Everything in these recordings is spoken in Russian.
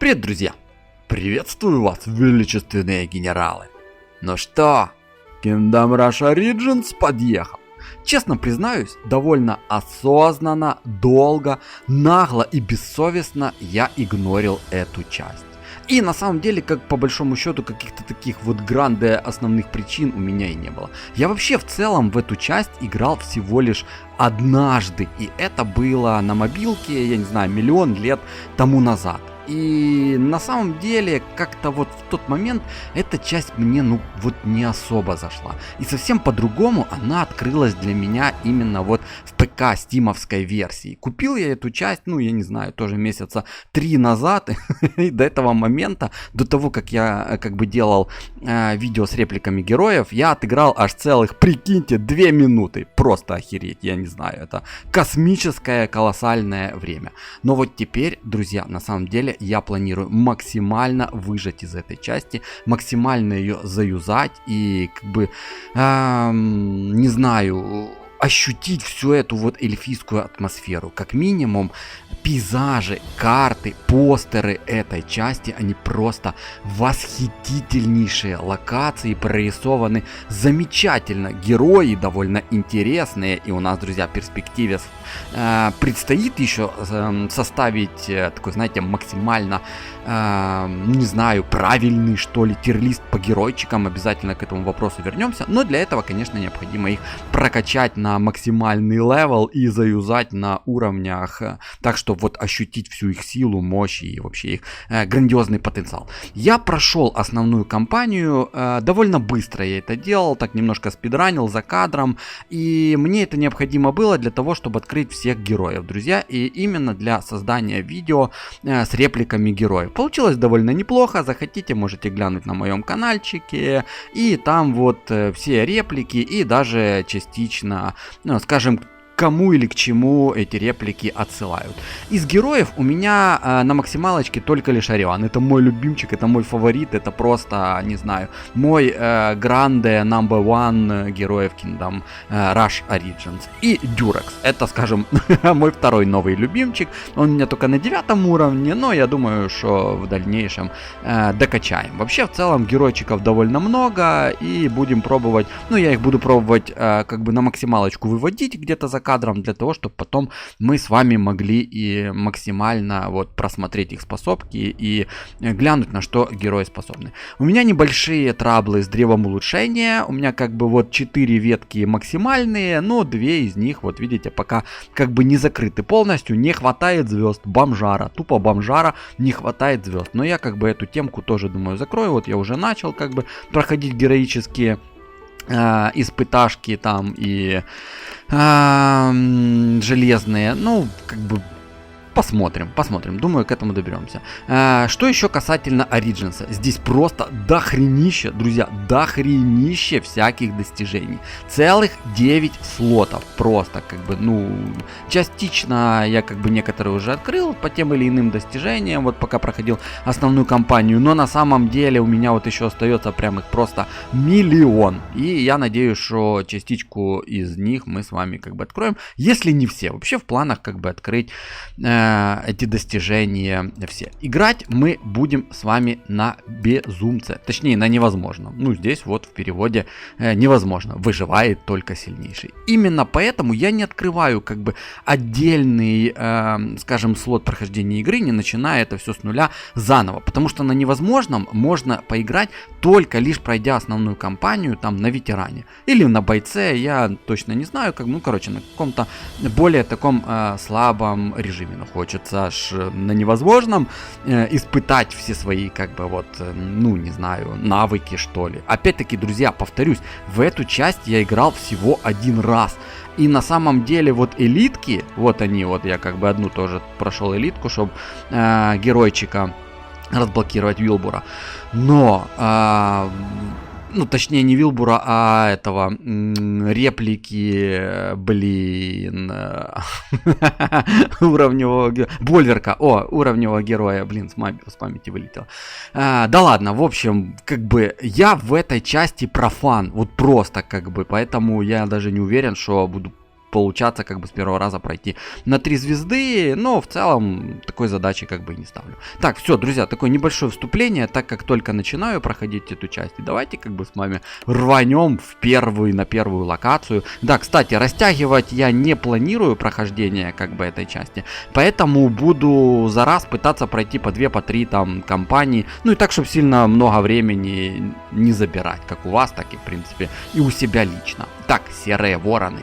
Привет, друзья! Приветствую вас, величественные генералы! Ну что, Kingdom Rush Origins подъехал. Честно признаюсь, довольно осознанно, долго, нагло и бессовестно я игнорил эту часть. И на самом деле, как по большому счету, каких-то таких вот гранде основных причин у меня и не было. Я вообще в целом в эту часть играл всего лишь однажды. И это было на мобилке, я не знаю, миллион лет тому назад. И на самом деле, как-то вот в тот момент эта часть мне, не особо зашла. И совсем по-другому она открылась для меня именно вот в ПК стимовской версии. Купил я эту часть, я не знаю, тоже месяца 3 назад. И до этого момента, до того, как я делал видео с репликами героев, я отыграл аж целых, прикиньте, 2 минуты. Просто охереть, я не знаю, это космическое, колоссальное время. Но вот теперь, друзья, на самом деле, я планирую максимально выжать из этой части, максимально ее заюзать и не знаю, ощутить всю эту вот эльфийскую атмосферу. Как минимум, пейзажи, карты, постеры этой части, они просто восхитительнейшие. Локации прорисованы замечательно, герои довольно интересные. И у нас, друзья, в перспективе предстоит еще составить такой, знаете, максимально, не знаю, правильный, что ли, тир-лист по геройчикам. Обязательно к этому вопросу вернемся. Но для этого, конечно, необходимо их прокачать на максимальный левел и заюзать на уровнях, так что вот ощутить всю их силу, мощь и вообще их грандиозный потенциал. Я прошел основную кампанию, довольно быстро я это делал, так немножко спидранил за кадром, и мне это необходимо было для того, чтобы открыть всех героев, друзья, и именно для создания видео с репликами героев. Получилось довольно неплохо, захотите, можете глянуть на моем каналчике, и там вот все реплики и даже частично, скажем, кому или к чему эти реплики отсылают. Из героев у меня на максималочке только лишь Орион. Это мой любимчик, это мой фаворит, это просто, не знаю, мой гранде number one героев Kingdom Rush Origins. И Дюрекс, это, скажем, мой второй новый любимчик. Он у меня только на 9 уровне, но я думаю, что в дальнейшем докачаем. Вообще, в целом, геройчиков довольно много, и будем пробовать, я их буду пробовать на максималочку выводить где-то за кадром, для того, чтобы потом мы с вами могли и максимально вот просмотреть их способки и глянуть, на что герои способны. У меня небольшие траблы с древом улучшения, у меня вот 4 ветки максимальные, но 2 из них, вот видите, пока не закрыты полностью, не хватает звезд, бомжара, тупо бомжара, не хватает звезд. Но я эту темку тоже, думаю, закрою. Вот я уже начал проходить героические испыташки там и железные, посмотрим, думаю, к этому доберемся. Что еще касательно Origins? Здесь просто дохренище, друзья, дохренище всяких достижений. Целых 9 слотов, просто частично я некоторые уже открыл по тем или иным достижениям, вот пока проходил основную кампанию, но на самом деле у меня вот еще остается прям их просто миллион. И я надеюсь, что частичку из них мы с вами откроем, если не все. Вообще в планах открыть эти достижения все. Играть мы будем с вами на безумце, точнее на невозможном. Здесь вот в переводе невозможно, выживает только сильнейший. Именно поэтому я не открываю отдельный, скажем, слот прохождения игры, не начиная это все с нуля заново, потому что на невозможном можно поиграть только лишь пройдя основную кампанию там на ветеране или на бойце, я точно не знаю, на каком-то более таком слабом режиме. Хочется аж на невозможном испытать все свои, не знаю, навыки, что ли. Опять-таки, друзья, повторюсь, в эту часть я играл всего 1 раз. И на самом деле вот элитки, вот они, вот я одну тоже прошел элитку, чтобы геройчика разблокировать Вилбура. Но точнее не Вилбура, а этого реплики, уровневого Больверка, уровневого героя, с памяти вылетел. Да ладно, в общем, я в этой части профан, вот просто поэтому я даже не уверен, что буду получаться как бы с первого раза пройти на 3 звезды, но в целом такой задачи как бы и не ставлю. Так, все, друзья, такое небольшое вступление, так как только начинаю проходить эту часть, и давайте как бы с вами рванем на первую локацию. Да, кстати, растягивать я не планирую прохождение как бы этой части, поэтому буду за раз пытаться пройти по 2, по 3 там кампании, ну и так, чтобы сильно много времени не забирать, как у вас, так и в принципе и у себя лично. Так, серые вороны.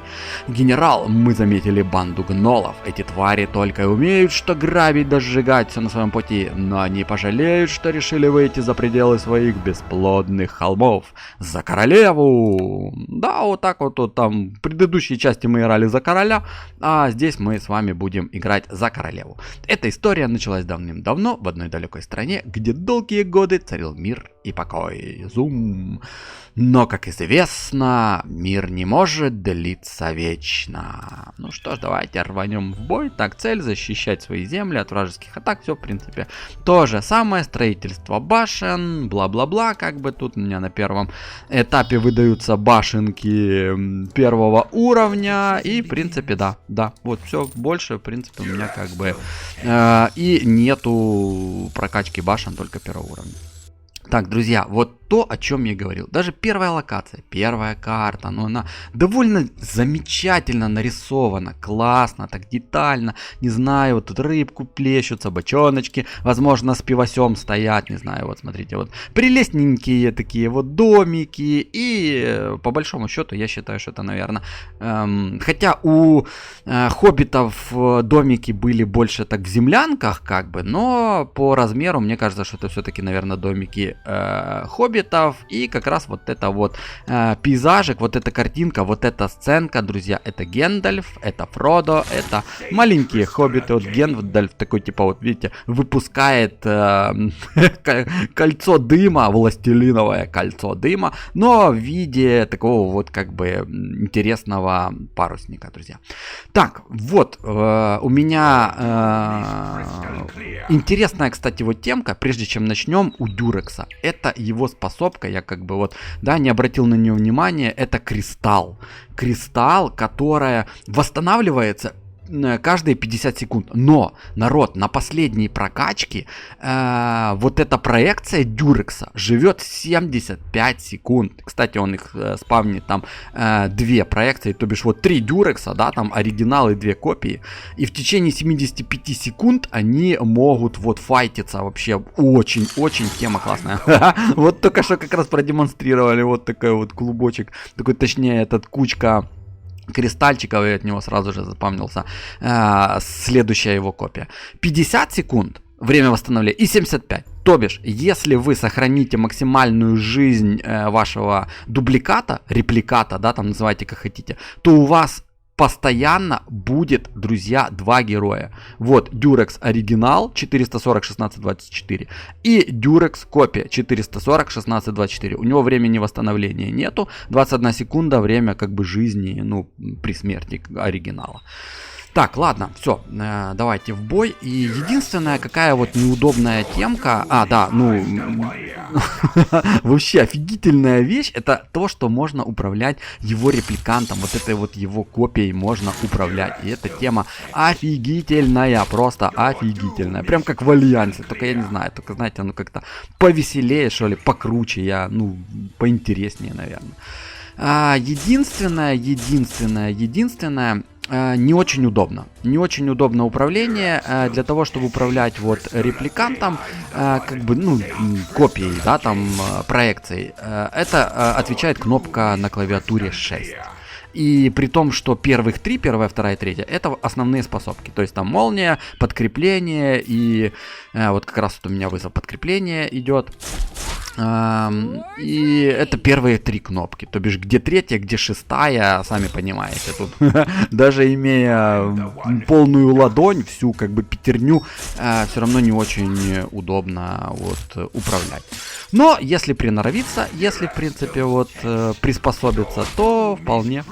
Генерал, мы заметили банду гнолов. Эти твари только и умеют что грабить да сжигать все на своем пути, но они пожалеют, что решили выйти за пределы своих бесплодных холмов. За королеву! Да, вот так вот там в предыдущей части мы играли за короля, а здесь мы с вами будем играть за королеву. Эта история началась давным-давно в одной далекой стране, где долгие годы царил мир и покой. Зум. Но, как известно, мир не может длиться вечно. Ну что ж, давайте рванем в бой. Так, цель защищать свои земли от вражеских атак. Все, в принципе, то же самое. Строительство башен, бла-бла-бла. Как бы тут у меня на первом этапе выдаются башенки первого уровня. И, в принципе, да. Вот все, больше, в принципе, у меня как бы и нету прокачки башен только первого уровня. Так, друзья, вот то, о чем я говорил. Даже первая локация, первая карта, но она довольно замечательно нарисована, классно, так детально. Не знаю, вот тут рыбку плещутся, бочоночки, возможно, с пивосем стоят, не знаю, вот смотрите, вот прелестненькие такие вот домики. И по большому счету, я считаю, что это, наверное, хотя у хоббитов домики были больше так в землянках, как бы, но по размеру, мне кажется, что это все-таки, наверное, домики хоббитов. И как раз вот это вот пейзажик, вот эта картинка, вот эта сценка, друзья, это Гендальф, это Фродо, это маленькие хоббиты. Вот Гендальф такой, типа, вот видите, выпускает кольцо дыма, властелиновое кольцо дыма, но в виде такого вот как бы интересного парусника, друзья. Так, вот, у меня интересная, кстати, вот темка, прежде чем начнем, у Дюрекса. Это его способка, я как бы вот, да, не обратил на нее внимания, это кристалл. Кристалл, которая восстанавливается каждые 50 секунд. Но, народ, на последней прокачке вот эта проекция Дюрекса живет 75 секунд. Кстати, он их спавнит там 2 проекции, то бишь вот 3 Дюрекса, да, там оригинал и 2 копии. И в течение 75 секунд они могут вот файтиться вообще. Очень-очень тема классная. Вот только что как раз продемонстрировали вот такой вот клубочек, такой, точнее, этот кучка кристальчиков, и от него сразу же запомнился следующая его копия. 50 секунд время восстановления и 75. То бишь, если вы сохраните максимальную жизнь вашего дубликата, репликата, да, там называйте как хотите, то у вас постоянно будет, друзья, 2 героя. Вот Дюрекс оригинал 440 1624 и Дюрекс копия 440 1624. У него времени восстановления нету. 21 секунда время как бы жизни, ну, при смерти оригинала. Так, ладно, все, давайте в бой. И единственная какая вот неудобная темка, вообще офигительная вещь, это то, что можно управлять его репликантом, вот этой вот его копией можно управлять. И эта тема офигительная, просто офигительная, прям как в Альянсе, только я не знаю, только, знаете, ну как-то повеселее, что ли, покруче, поинтереснее, наверное. Единственное, не очень удобно. Не очень удобно управление. Для того, чтобы управлять вот репликантом, как бы, ну, копией, да, там, проекцией, это отвечает кнопка на клавиатуре 6. И при том, что первых 3, первая, вторая, третья, это основные способки. То есть там молния, подкрепление и вот как раз вот у меня вызов подкрепления идет. И это первые 3 кнопки. То бишь, где 3-я, где 6-я, сами понимаете. Тут даже имея полную ладонь, всю как бы пятерню, все равно не очень удобно вот управлять. Но если приноровиться, если в принципе вот приспособиться, то вполне.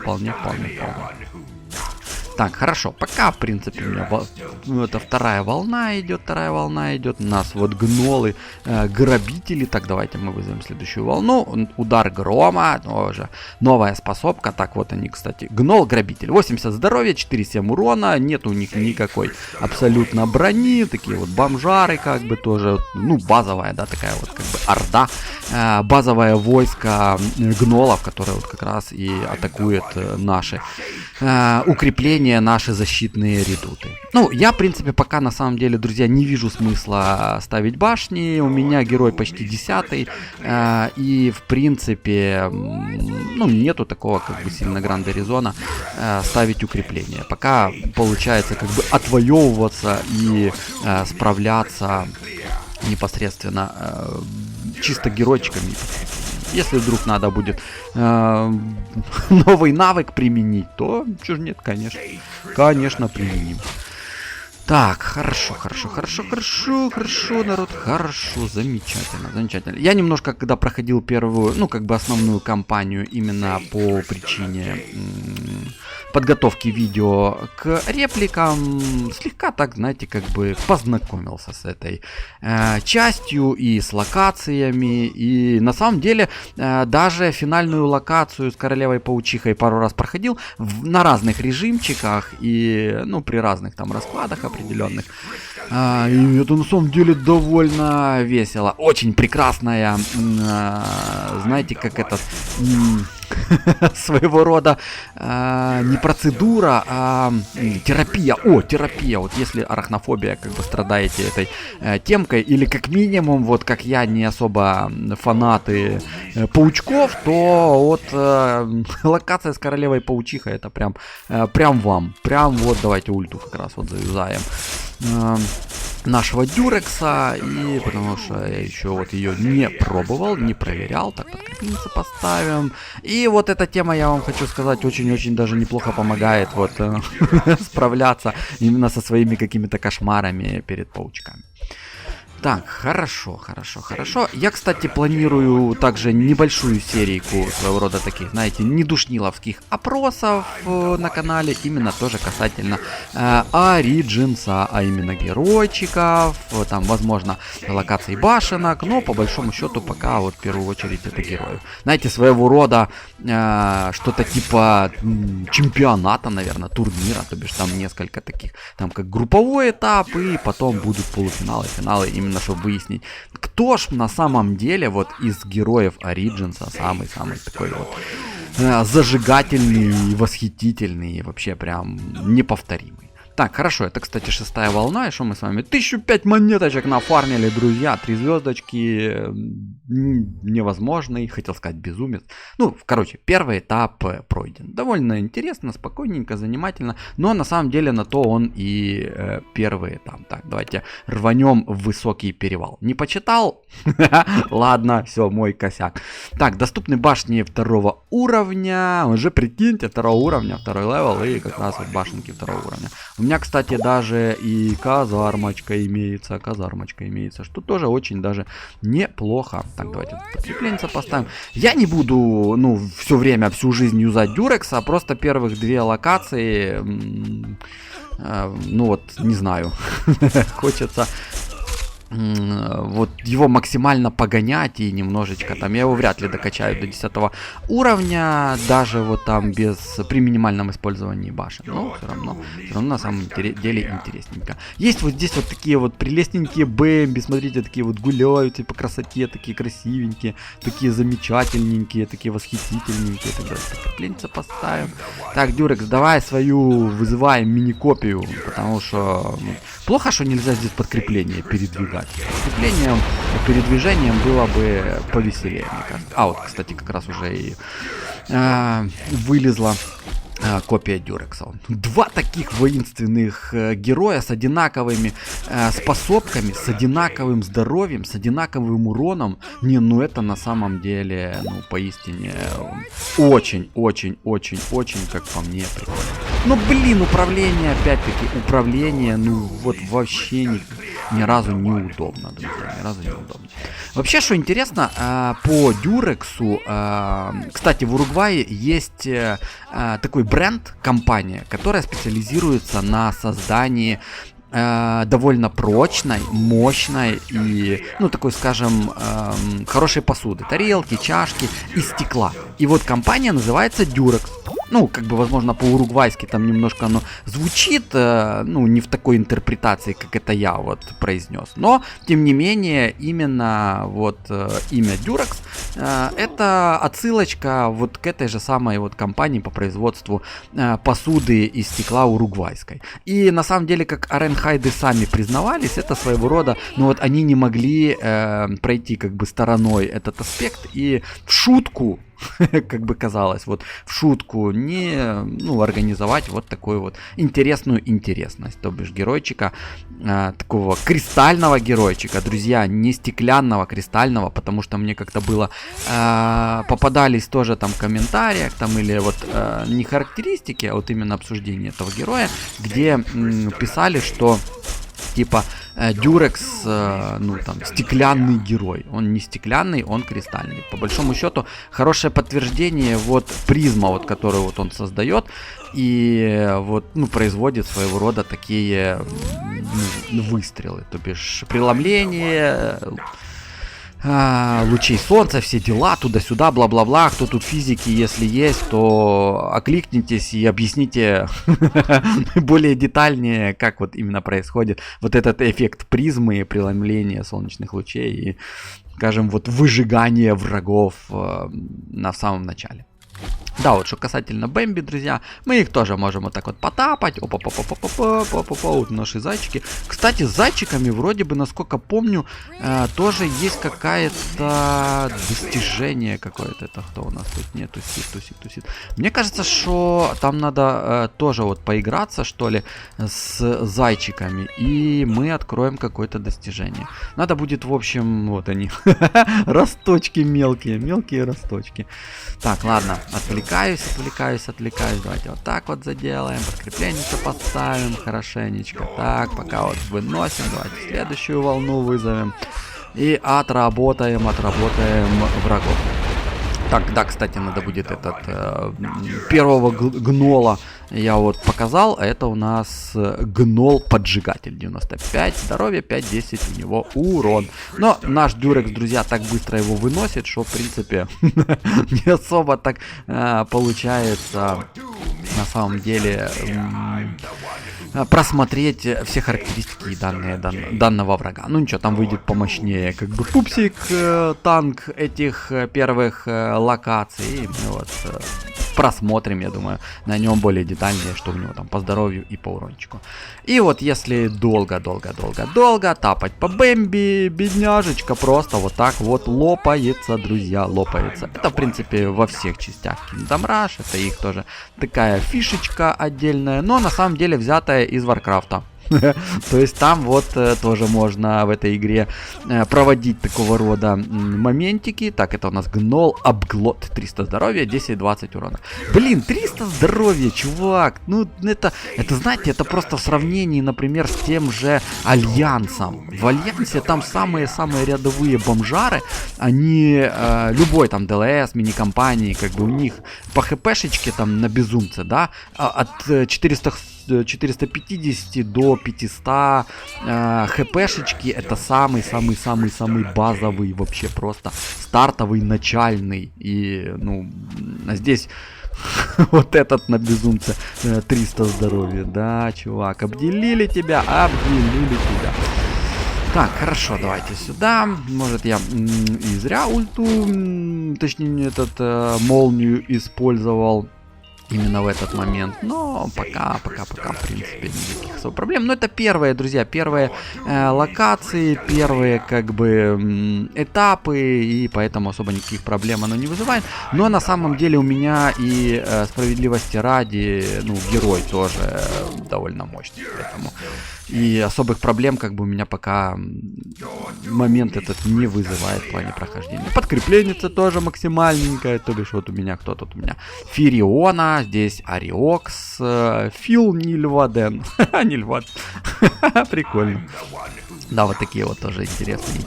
Так, хорошо, пока, в принципе, у меня это вторая волна идет, У нас вот гнолы, грабители. Так, давайте мы вызовем следующую волну. Удар грома, тоже новая способка. Так, вот они, кстати. Гнол, грабитель. 80 здоровья, 4-7 урона. Нет у них никакой абсолютно брони. Такие вот бомжары, как бы тоже. Ну, базовая, да, такая вот как бы орда. Базовое войско гнолов, которое вот как раз и атакует наши укрепления, наши защитные редуты. Ну, я, в принципе, пока на самом деле, друзья, не вижу смысла ставить башни. У меня герой почти 10-й. И, в принципе, ну, нету такого, как бы, сильно гранда резона ставить укрепления. Пока получается, как бы, отвоевываться и справляться непосредственно чисто геройчиками. Если вдруг надо будет новый навык применить, то чё ж нет, конечно. Конечно, применим. Так, хорошо, народ, хорошо, замечательно. Я немножко, когда проходил первую, ну, как бы основную кампанию именно по причине подготовки видео к репликам, слегка так, знаете, как бы познакомился с этой частью и с локациями. И на самом деле даже финальную локацию с Королевой Паучихой пару раз проходил на разных режимчиках и, ну, при разных там раскладах определенных. И это на самом деле довольно весело. Очень прекрасная, знаете, как это... своего рода не процедура, а терапия. Терапия. Вот если арахнофобия, как бы страдаете этой темкой, или как минимум, вот как я, не особо фанаты паучков, то вот локация с Королевой Паучихой, это прям вам. Прям вот давайте ульту как раз вот завязаем нашего Дюрекса, и потому что я еще вот ее не пробовал, не проверял. Так, подкрепленцы поставим. И вот эта тема, я вам хочу сказать, очень-очень даже неплохо помогает вот справляться именно со своими какими-то кошмарами перед паучками. Так, хорошо. Я, кстати, планирую также небольшую серийку своего рода таких, знаете, недушниловских опросов на канале, именно тоже касательно Ориджинса, а именно геройчиков, там, возможно, локаций башенок, но по большому счету пока вот в первую очередь это героев. Знаете, своего рода что-то типа чемпионата, наверное, турнира, то бишь там несколько таких, там как групповой этап, и потом будут полуфиналы, финалы, именно чтобы выяснить, кто ж на самом деле вот из героев Ориджинса самый-самый такой вот зажигательный, восхитительный, вообще прям неповторимый. Так, хорошо, это, кстати, 6-я волна, и что мы с вами? 1005 монеточек нафармили, друзья, 3 звездочки, невозможный, хотел сказать безумец. Ну, короче, первый этап пройден. Довольно интересно, спокойненько, занимательно, но на самом деле на то он и первый этап. Так, давайте рванем в высокий перевал. Не почитал? Ладно, все, мой косяк. Так, доступны башни 2-го уровня, уже прикиньте, 2-го уровня, 2-й левел, и как раз вот башенки 2-го уровня. У меня, кстати, даже и казармочка имеется, что тоже очень даже неплохо. Так, давайте подкрепленца поставим. Я не буду, ну, все время, всю жизнь юзать Дюрекса, просто первых 2 локации, ну вот, не знаю, хочется вот его максимально погонять и немножечко там, я его вряд ли докачаю до 10 уровня, даже вот там при минимальном использовании башен, но все равно на самом деле интересненько. Есть вот здесь вот такие вот прелестненькие бэмби, смотрите, такие вот гуляют и по красоте, такие красивенькие, такие замечательненькие, такие восхитительненькие. Тогда подкрепленца поставим. Так, Дюрекс, давай свою вызываем мини-копию, потому что плохо, что нельзя здесь подкрепление передвигать. Подкреплением, передвижением было бы повеселее, мне кажется. А, вот, кстати, как раз уже и вылезла копия Дюрекса. 2 таких воинственных героя с одинаковыми способками, с одинаковым здоровьем, с одинаковым уроном. Не, ну это на самом деле, ну, поистине очень, как по мне, прикольно. Ну, блин, управление, опять-таки, управление, ну, вот вообще ни разу неудобно, друзья, ни разу неудобно. Вообще, что интересно, по Дюрексу, кстати, в Уругвае есть такой бренд, компания, которая специализируется на создании довольно прочной, мощной и, ну, такой, скажем, хорошей посуды. Тарелки, чашки из стекла. И вот компания называется Durex. Ну, как бы, возможно, по-уругвайски там немножко оно звучит, ну, не в такой интерпретации, как это я вот произнес. Но, тем не менее, именно вот имя Durex, это отсылочка вот к этой же самой вот компании по производству посуды из стекла уругвайской. И на самом деле, как Аренхайды сами признавались, это своего рода, ну вот они не могли пройти как бы стороной этот аспект и в шутку, как бы казалось, вот в шутку не, ну, организовать вот такую вот интересную интересность, то бишь геройчика, такого кристального геройчика, друзья, не стеклянного, кристального, потому что мне как-то было, попадались тоже там в комментариях, там или вот не характеристики, а вот именно обсуждение этого героя, где писали, что типа Дюрекс, ну там, стеклянный герой. Он не стеклянный, он кристальный. По большому счету, хорошее подтверждение вот призма, вот, которую вот он создает, и вот, ну, производит своего рода такие выстрелы. То бишь, преломление лучей солнца, все дела, туда-сюда, бла-бла-бла. Кто тут физики, если есть, то окликнитесь и объясните более детальнее, как вот именно происходит вот этот эффект призмы, преломления солнечных лучей и, скажем, вот выжигание врагов на самом начале. Да, вот что касательно Бэмби, друзья, мы их тоже можем вот так вот потапать. Опа-па-па-па-па-па-па-па, вот наши зайчики. Кстати, с зайчиками вроде бы, насколько помню, тоже есть какое-то достижение какое-то. Это кто у нас тут? Нет, тусит. Мне кажется, что там надо тоже вот поиграться, что ли, с зайчиками, и мы откроем какое-то достижение. Надо будет, в общем, вот они, росточки мелкие росточки. Так, ладно, отвлекаюсь. Давайте вот так вот заделаем. Подкрепление поставим хорошенечко. Так, пока вот выносим. Давайте следующую волну вызовем. И отработаем врагов. Так, да, кстати, надо будет этот первого гнола я вот показал. Это у нас гнол-поджигатель. 95 здоровья, 5-10 у него урон. Но наш Дюрекс, друзья, так быстро его выносит, что, в принципе, не особо так получается на самом деле просмотреть все характеристики данного врага. Ну ничего, там выйдет помощнее как бы пупсик, танк этих первых локаций. И мы вот просмотрим, я думаю, на нем более детальнее, что у него там по здоровью и по урончику. И вот если долго тапать по Бэмби, бедняжечка просто вот так вот лопается, друзья, лопается. Это, в принципе, во всех частях Kingdom Rush, это их тоже такая фишечка отдельная, но на самом деле взятая из Варкрафта. То есть там вот тоже можно в этой игре проводить такого рода моментики. Так, это у нас гнол, обглот, 300 здоровья, 10-20 урона. Блин, 300 здоровья, чувак. Ну, это, знаете, это просто в сравнении, например, с тем же Альянсом. В Альянсе там самые рядовые бомжары. Они, любой там ДЛС, мини-компании, как бы у них по хпшечке там на безумце, да, от 450 до 500 хпшечки. Это самый базовый, вообще просто стартовый, начальный. И, ну, здесь вот этот на безумце 300 здоровья. Да, чувак, обделили тебя. Так, хорошо, давайте сюда. Может, я и зря ульту, точнее, этот молнию использовал именно в этот момент. Но пока, в принципе, никаких особо проблем. Но это первые, друзья, первые локации, первые, как бы, этапы, и поэтому особо никаких проблем оно не вызывает. Но на самом деле у меня и справедливости ради, ну, герой тоже довольно мощный, поэтому и особых проблем, как бы, у меня пока момент этот не вызывает в плане прохождения. Подкрепление тоже максимальненькое, то бишь вот у меня кто тут у меня? Фириона, здесь Ариокс, Фил Нильваден. Нильваден. Прикольно. Да, вот такие вот тоже интересные.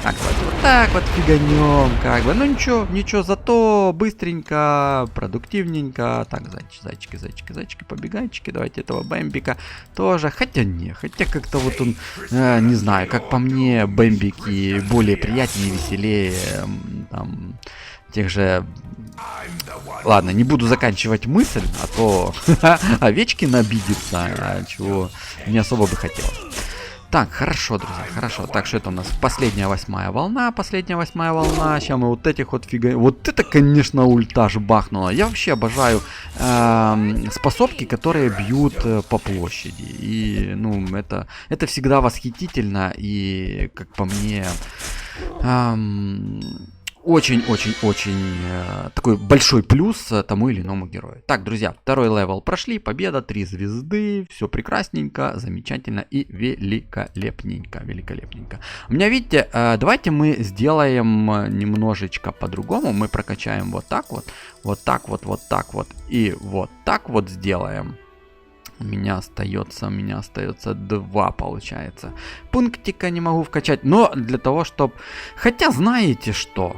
Так, вот так вот фиганем, как бы. Ну ничего, зато быстренько, продуктивненько. Так, зайчики, побегайчики. Давайте этого Бэмбика тоже. Хотя как-то вот он, не знаю, как по мне, Бэмбики более приятнее, веселее, там, тех же... Ладно, не буду заканчивать мысль, а то Овечкин обидится, чего не особо бы хотелось. Так, хорошо, друзья, хорошо. Так, что это у нас? Последняя 8-я волна. Сейчас мы вот этих вот Вот это, конечно, ультаж бахнула. Я вообще обожаю способки, которые бьют по площади. И, ну, это всегда восхитительно. И, как по мне... очень-очень-очень такой большой плюс тому или иному герою. Так, друзья, второй левел прошли, победа, 3 звезды, все прекрасненько, замечательно и великолепненько. У меня, видите, давайте мы сделаем немножечко по-другому, мы прокачаем вот так вот и вот так вот сделаем. У меня остается 2, получается. Пунктика не могу вкачать, но для того, чтобы... Хотя, знаете что?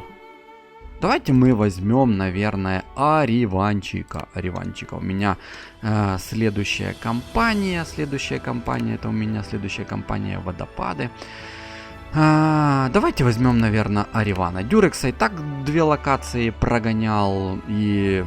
Давайте мы возьмем, наверное, Ариванчика. У меня следующая компания. Это у меня следующая компания Водопады. Давайте возьмем, наверное, Аривана. Дюрекса и так 2 локации прогонял. И,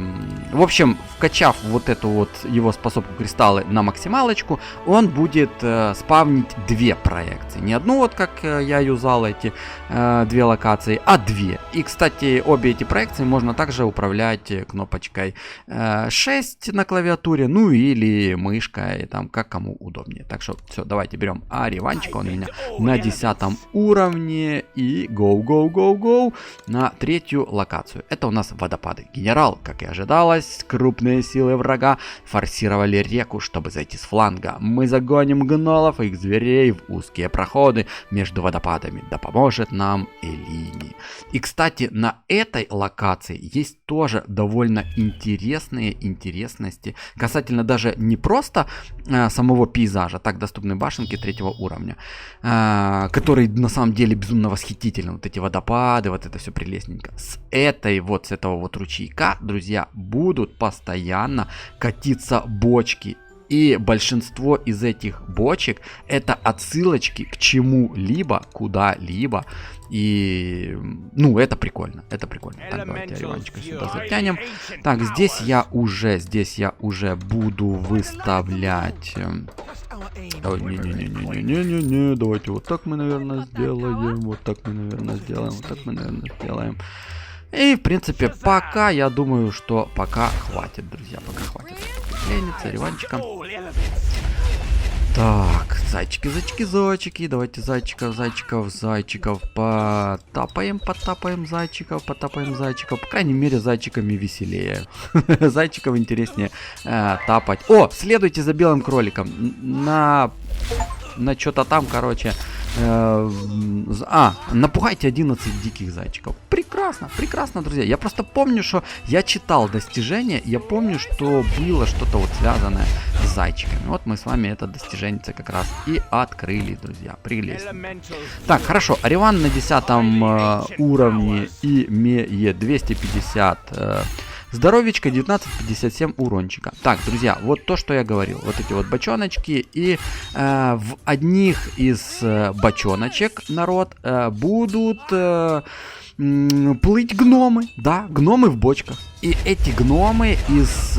в общем, вкачав вот эту вот его способку кристаллы на максималочку, он будет спавнить 2 проекции. Не одну, вот как я юзал эти 2 локации, а 2. И, кстати, обе эти проекции можно также управлять кнопочкой 6 на клавиатуре, ну или мышкой, там, как кому удобнее. Так что, все, давайте берем Ариванчика, он у меня на 10 уровне и go на 3-ю локацию. Это у нас водопады. Генерал, как и ожидалось, крупные силы врага форсировали реку, чтобы зайти с фланга. Мы загоним гнолов и их зверей в узкие проходы между водопадами. Да поможет нам Элини. И, кстати, на этой локации есть тоже довольно интересные интересности касательно даже не просто самого пейзажа, так доступны башенки 3-го уровня, который на самом деле безумно восхитительно. Вот эти водопады, вот это все прелестненько. С этого вот ручейка, друзья, будут постоянно катиться бочки. И большинство из этих бочек это отсылочки к чему-либо, куда-либо. И, ну, это прикольно. Так, давайте Ариванчика сюда затянем. Так, здесь я уже буду выставлять... Не-не-не-не-не-не-не. Давайте вот так мы, наверное, сделаем. И, в принципе, пока, я думаю, что пока хватит, друзья. Ленится, Ариванчика. Так, зайчики. Давайте зайчиков потапаем зайчиков. По крайней мере, зайчиками веселее. Зайчиков интереснее тапать. О, следуйте за белым кроликом. На что-то там, короче. Напугайте 11 диких зайчиков. Прекрасно, друзья. Я просто помню, что я читал достижения. Я помню, что было что-то вот связанное с зайчиками. Вот мы с вами это достижение как раз и открыли, друзья. Прелестно. Так, хорошо. Ариван на 10 уровне имеет 250 здоровечка, 19,57 урончика. Так, друзья, вот то, что я говорил. Вот эти вот бочоночки. И в одних из бочоночек, народ, будут плыть гномы. Да, гномы в бочках. И эти гномы из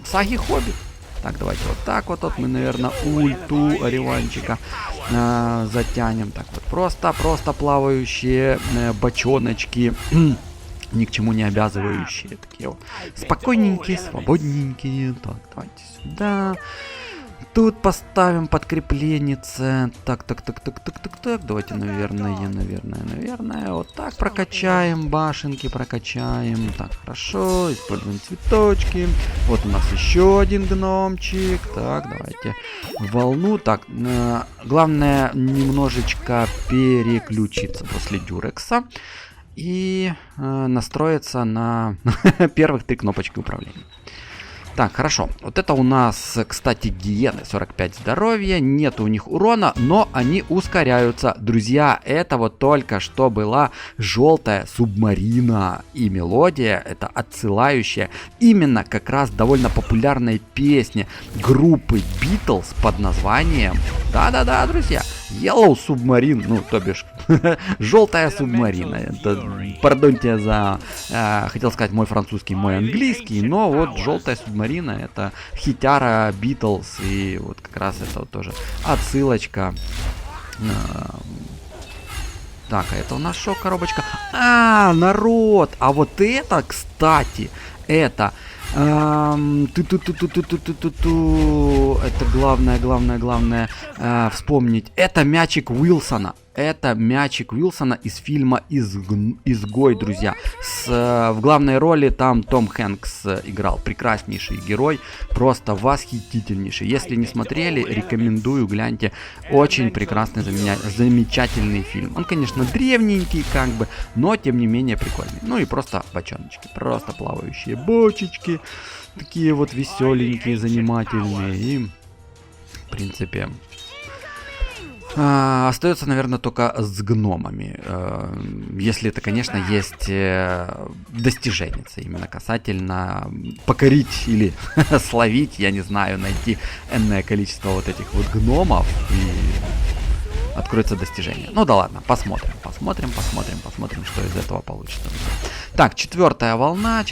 саги Хоббит. Так, давайте вот так вот мы, наверное, ульту Ариванчика затянем. Так вот, просто плавающие бочоночки. Ни к чему не обязывающие. Такие вот спокойненькие, свободненькие. Так, давайте сюда. Тут поставим подкрепление. Так. Давайте, наверное. Вот так прокачаем. Башенки прокачаем. Так, хорошо. Используем цветочки. Вот у нас еще один гномчик. Так, давайте волну. Так, главное немножечко переключиться после дюрекса. И настроиться на первых 3 кнопочки управления. Так, хорошо. Вот это у нас, кстати, гиены. 45 здоровья. Нет у них урона, но они ускоряются. Друзья, это вот только что была желтая субмарина. И мелодия это отсылающая именно как раз довольно популярной песни группы Beatles под названием... Да-да-да, друзья. Yellow Submarine. Ну, то бишь, желтая субмарина. Это, пардоньте за... хотел сказать мой французский, мой английский, но вот желтая субмарина это хитяра Beatles, и вот как раз это вот тоже отсылочка. Так, а это у нас шо, коробочка? Народ! А вот это, кстати, это... Это главное вспомнить. Это мячик Уилсона. Это мячик Уилсона из фильма «Изгой», друзья. В главной роли там Том Хэнкс играл. Прекраснейший герой. Просто восхитительнейший. Если не смотрели, рекомендую, гляньте. Очень прекрасный, замечательный фильм. Он, конечно, древненький, как бы, но, тем не менее, прикольный. Ну и просто бочоночки. Просто плавающие бочечки. Такие вот веселенькие, занимательные. И, в принципе... остается, наверное, только с гномами. Если это, конечно, есть достиженница именно касательно покорить или словить, я не знаю, найти энное количество вот этих вот гномов и откроется достижение. Ну да ладно, посмотрим, что из этого получится. Так, 4-я волна,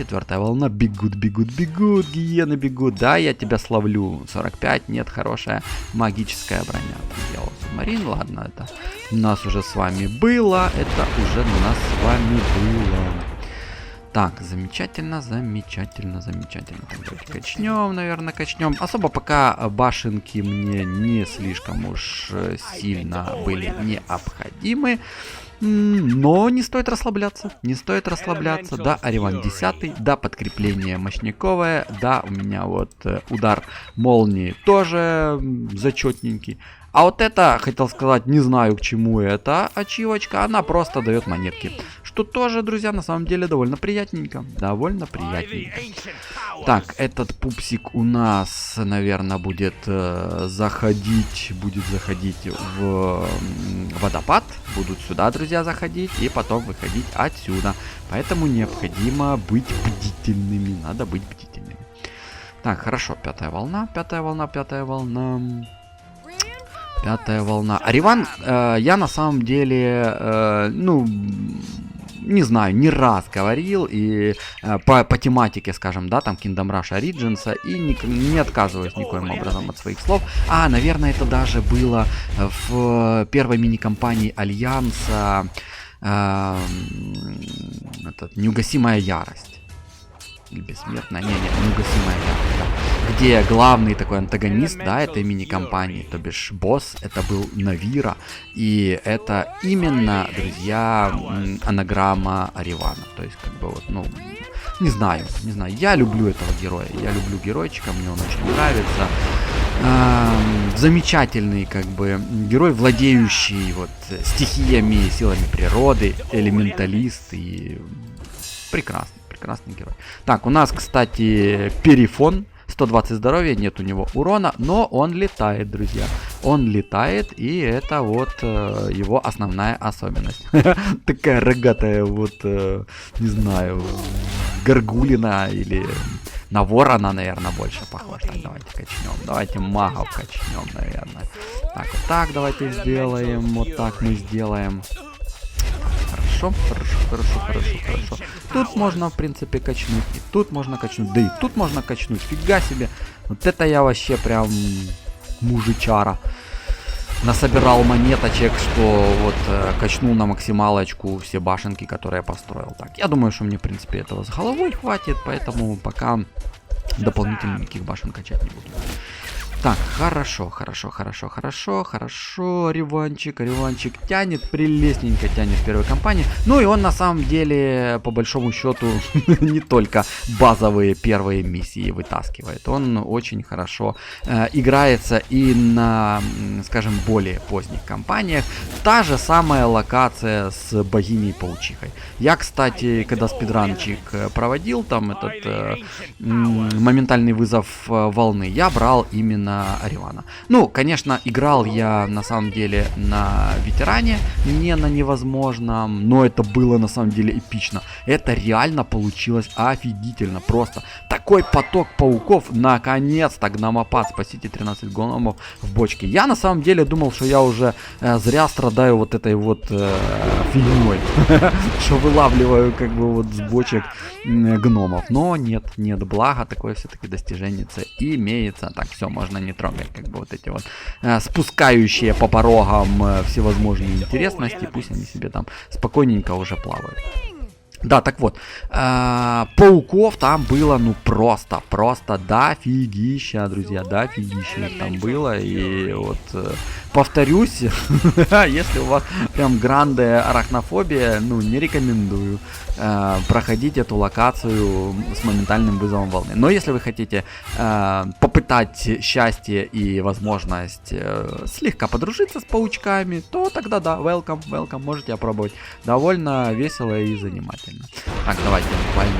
бегут, гиены бегут, да, я тебя словлю, 45, нет, хорошая магическая броня, там, Yellow Submarine, ладно, это у нас уже с вами было, Так, замечательно. Так, давайте качнем. Особо пока башенки мне не слишком уж сильно были необходимы. Но не стоит расслабляться. Да, Ариван 10, да, подкрепление мощниковое, да, у меня вот удар молнии тоже зачетненький. А вот это, хотел сказать, не знаю к чему эта ачивочка, она просто дает монетки. Что тоже, друзья, на самом деле довольно приятненько. Так, этот пупсик у нас, наверное, будет заходить в водопад. Будут сюда, друзья, заходить и потом выходить отсюда. Поэтому необходимо быть бдительными. Надо быть бдительными. Так, хорошо, 5-я волна. 5-я волна. Ариван, я на самом деле, не знаю, не раз говорил и по тематике, скажем, да, там Kingdom Rush Origins, и не отказываюсь никоим образом от своих слов. Наверное, это даже было в первой мини-кампании Альянса, неугасимая ярость. Или бессмертная, неугасимая ярость, да. Где главный такой антагонист, да, этой мини-кампании, то бишь босс, это был Навира, и это именно, друзья, анаграмма Аривана, то есть, как бы вот, не знаю, я люблю этого героя, я люблю геройчика, мне он очень нравится, замечательный, как бы, герой, владеющий вот стихиями, силами природы, элементалист и прекрасный герой. Так, у нас, кстати, Перифон. 120 здоровья, нет у него урона, но он летает, друзья. Он летает, и это вот его основная особенность. Такая рогатая вот, не знаю, горгулина или на ворона, наверное, больше похож. Так, давайте качнем. Давайте магов качнем, наверное. Так, вот так давайте сделаем. Вот так мы сделаем. Хорошо. Тут можно, в принципе, качнуть. И тут можно качнуть. Да и тут можно качнуть. Фига себе. Вот это я вообще прям мужичара. Насобирал монеточек, что вот качнул на максималочку все башенки, которые я построил. Так, я думаю, что мне, в принципе, этого с головой хватит. Поэтому пока дополнительно никаких башен качать не буду. Так, хорошо, реванчик тянет, прелестненько тянет первой кампании. Ну и он на самом деле, по большому счету, не только базовые первые миссии вытаскивает. Он очень хорошо играется и на, скажем, более поздних кампаниях. Та же самая локация с богиней паучихой. Я, кстати, когда спидранчик проводил, там этот моментальный вызов волны, я брал именно Ориона. Ну, конечно, играл я на самом деле на ветеране, не на невозможном, но это было на самом деле эпично. Это реально получилось офигительно, просто. Такой поток пауков, наконец-то, гномопад, спасите 13 гномов в бочке. Я на самом деле думал, что я уже зря страдаю вот этой вот фигней, что вылавливаю как бы вот с бочек гномов. Но нет, благо, такое все-таки достижение имеется. Так, все, можно не трогать, как бы вот эти вот спускающие по порогам всевозможные интересности, пусть они себе там спокойненько уже плавают. Да, так вот, пауков там было, ну, просто дофигища, друзья, дофигища их там было, и вот, повторюсь, если у вас прям гранде арахнофобия, ну, не рекомендую проходить эту локацию с моментальным вызовом волны. Но если вы хотите попытать счастье и возможность слегка подружиться с паучками, то тогда да, welcome, можете опробовать. Довольно весело и занимательно. Так, давайте буквально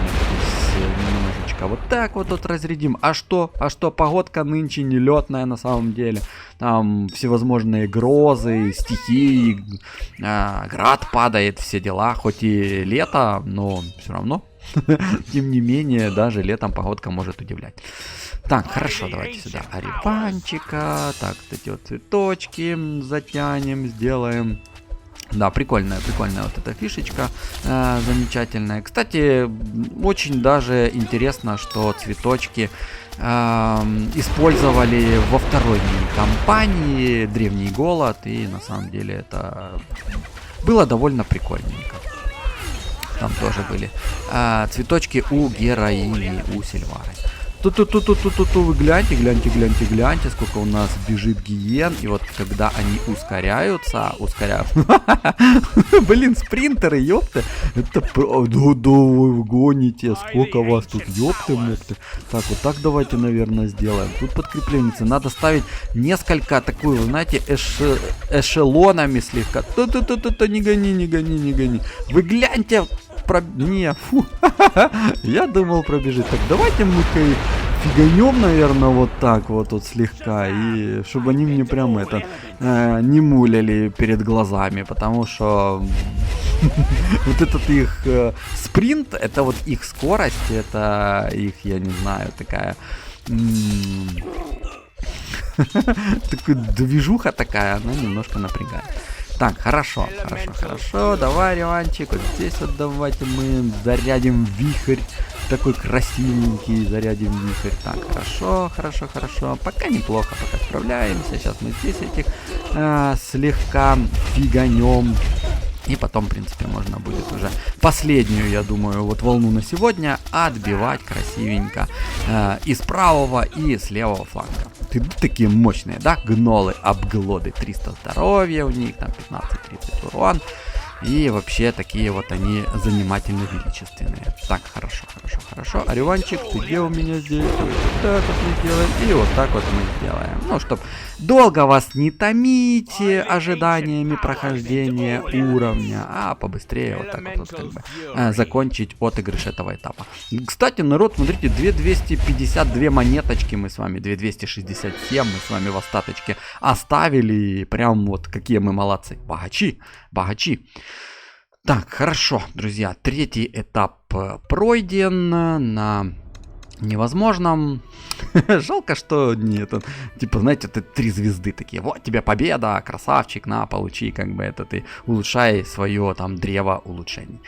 немножечко вот так вот тут разрядим. А что, погодка нынче нелетная на самом деле. Там всевозможные грозы, стихии, град падает, все дела. Хоть и лето, но все равно. Тем не менее, даже летом погодка может удивлять. Так, хорошо, давайте сюда ореванчика. Так, вот эти вот цветочки затянем, сделаем. Да, прикольная вот эта фишечка, замечательная. Кстати, очень даже интересно, что цветочки использовали во второй мини-кампании «Древний голод», и на самом деле это было довольно прикольненько. Там тоже были цветочки у героини, у Сильвары. Тут вы гляньте, сколько у нас бежит гиен. И вот когда они ускоряются. Блин, спринтеры, ёпты. Это да вы гоните. Сколько вас тут, ёпты-мопты. Так, вот так давайте, наверное, сделаем. Тут подкрепленницы. Надо ставить несколько такую, знаете, эшелонами слегка. Не гони. Вы гляньте. Я думал пробежит. Так, давайте мы-ка фиганем, наверное, вот так вот тут слегка. И чтобы они мне прям это не муляли перед глазами. Потому что вот этот их спринт, это вот их скорость, это их, я не знаю, такая... такая движуха такая, она немножко напрягает. Так, хорошо. Давай, Риванчик, вот здесь вот давайте мы зарядим вихрь. Такой красивенький, зарядим вихрь. Так, хорошо. Пока неплохо, пока справляемся. Сейчас мы здесь этих слегка фиганем. И потом, в принципе, можно будет уже последнюю, я думаю, вот волну на сегодня отбивать красивенько и с правого, и с левого фланга. Такие мощные, да? Гнолы, обглоды, 300 здоровья у них, там 15-30 урон. И вообще такие вот они занимательно величественные. Так, хорошо. Ориванчик, ты где у меня здесь? Вот так вот мы делаем. И вот так вот мы сделаем. Ну, чтоб долго вас не томить ожиданиями прохождения уровня, а побыстрее вот так вот как бы закончить отыгрыш этого этапа. Кстати, народ, смотрите, 2252 монеточки мы с вами, 2267 мы с вами в остаточке оставили. Прям вот какие мы молодцы. Богачи. Так, хорошо, друзья, третий этап пройден на невозможном. Жалко, что нет. Типа, знаете, это 3 звезды такие. Вот тебе победа, красавчик, на, получи, как бы это ты улучшай свое там древо улучшений.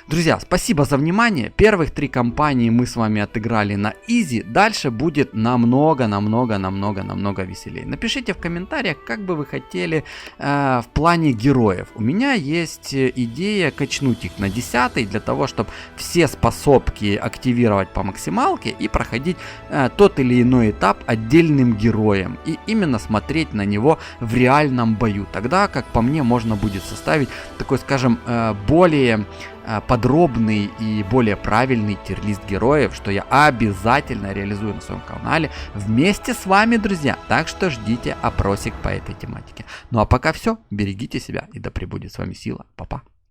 Друзья, спасибо за внимание. Первых 3 кампании мы с вами отыграли на изи. Дальше будет намного веселее. Напишите в комментариях, как бы вы хотели в плане героев. У меня есть идея качнуть их на 10 для того, чтобы все способки активировать по максималке и проходить тот или иной этап отдельным героем. И именно смотреть на него в реальном бою. Тогда, как по мне, можно будет составить такой, скажем, более подробный и более правильный тир-лист героев, что я обязательно реализую на своем канале вместе с вами, друзья. Так что ждите опросик по этой тематике. Ну а пока все, берегите себя и да пребудет с вами сила. Па-па.